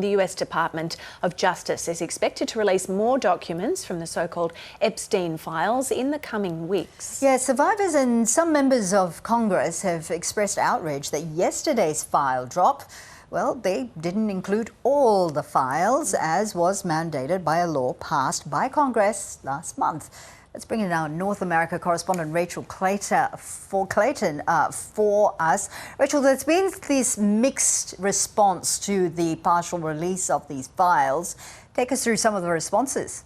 The US Department of Justice is expected to release more documents from the so-called Epstein files in the coming weeks. Yeah, survivors and some members of Congress have expressed outrage that yesterday's file drop, well, they didn't include all the files, as was mandated by a law passed by Congress last month. Let's bring in our North America correspondent Rachel Clayton for us. Rachel, there's been this mixed response to the partial release of these files. Take us through some of the responses.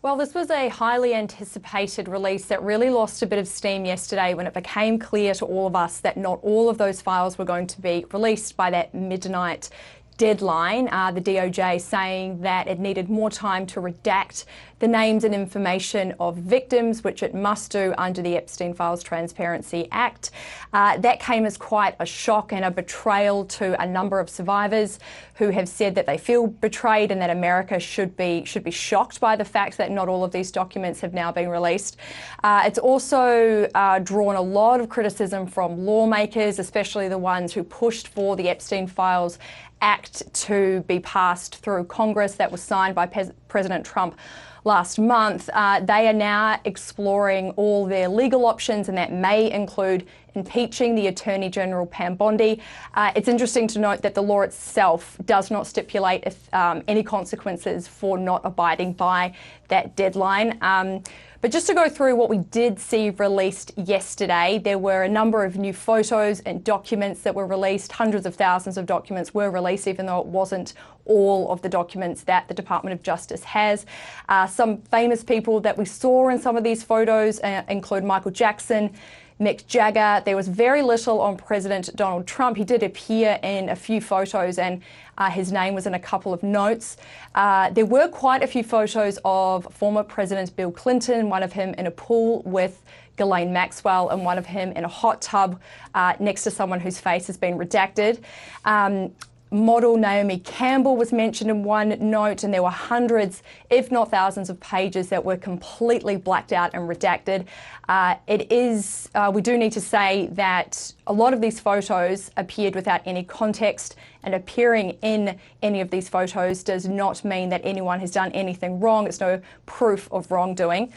Well, this was a highly anticipated release that really lost a bit of steam yesterday when it became clear to all of us that not all of those files were going to be released by that midnight deadline. The DOJ saying that it needed more time to redact the names and information of victims, which it must do under the Epstein Files Transparency Act. That came as quite a shock and a betrayal to a number of survivors who have said that they feel betrayed and that America should be shocked by the fact that not all of these documents have now been released. It's also drawn a lot of criticism from lawmakers, especially the ones who pushed for the Epstein Files Act to be passed through Congress that was signed by President Trump last month. They are now exploring all their legal options, and that may include impeaching the Attorney General Pam Bondi. It's interesting to note that the law itself does not stipulate any consequences for not abiding by that deadline. But just to go through what we did see released yesterday, there were a number of new photos and documents that were released. Hundreds of thousands of documents were released, even though it wasn't all of the documents that the Department of Justice has. Some famous people that we saw in some of these photos include Michael Jackson, Mick Jagger. There was very little on President Donald Trump. He did appear in a few photos and his name was in a couple of notes. There were quite a few photos of former President Bill Clinton, one of him in a pool with Ghislaine Maxwell and one of him in a hot tub next to someone whose face has been redacted. Model Naomi Campbell was mentioned in one note, and there were hundreds, if not thousands, of pages that were completely blacked out and redacted. We do need to say that a lot of these photos appeared without any context, and appearing in any of these photos does not mean that anyone has done anything wrong. It's no proof of wrongdoing.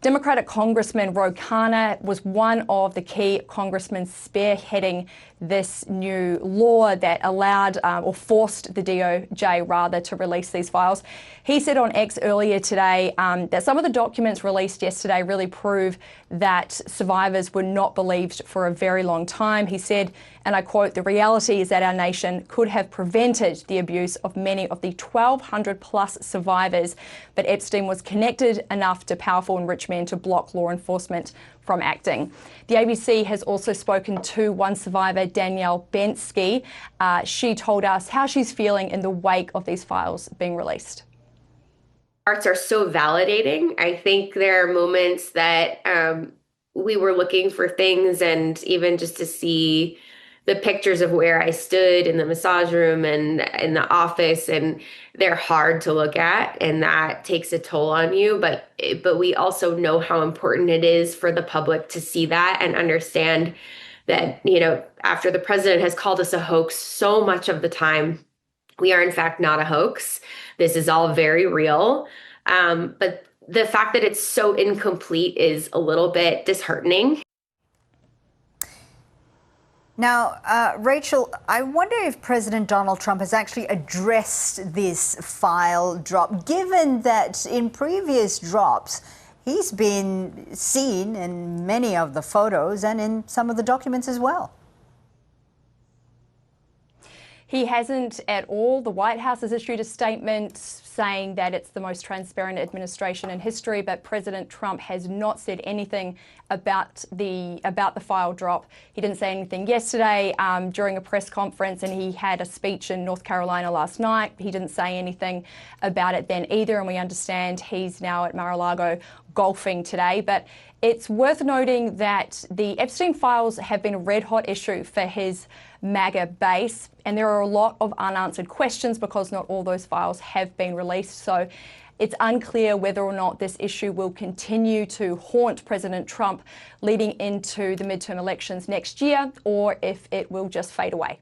Democratic Congressman Ro Khanna was one of the key congressmen spearheading this new law that allowed or forced the DOJ rather to release these files. He said on X earlier today that some of the documents released yesterday really prove that survivors were not believed for a very long time. He said, and I quote, "The reality is that our nation could have prevented the abuse of many of the 1,200 plus survivors, but Epstein was connected enough to powerful and rich men to block law enforcement from acting." The ABC has also spoken to one survivor, Danielle Bensky. She told us how she's feeling in the wake of these files being released. Arts are so validating. I think there are moments that we were looking for things, and even just to see the pictures of where I stood in the massage room and in the office, and they're hard to look at, and that takes a toll on you. But we also know how important it is for the public to see that and understand that, you know, after the president has called us a hoax so much of the time, we are in fact not a hoax. This is all very real. But the fact that it's so incomplete is a little bit disheartening. Now, Rachel, I wonder if President Donald Trump has actually addressed this file drop, given that in previous drops, he's been seen in many of the photos and in some of the documents as well. He hasn't at all. The White House has issued a statement saying that it's the most transparent administration in history, but President Trump has not said anything about the file drop. He didn't say anything yesterday during a press conference, and he had a speech in North Carolina last night. He didn't say anything about it then either, and we understand he's now at Mar-a-Lago golfing today. But it's worth noting that the Epstein files have been a red-hot issue for his MAGA base, and there are a lot of unanswered questions because not all those files have been released. So it's unclear whether or not this issue will continue to haunt President Trump leading into the midterm elections next year, or if it will just fade away.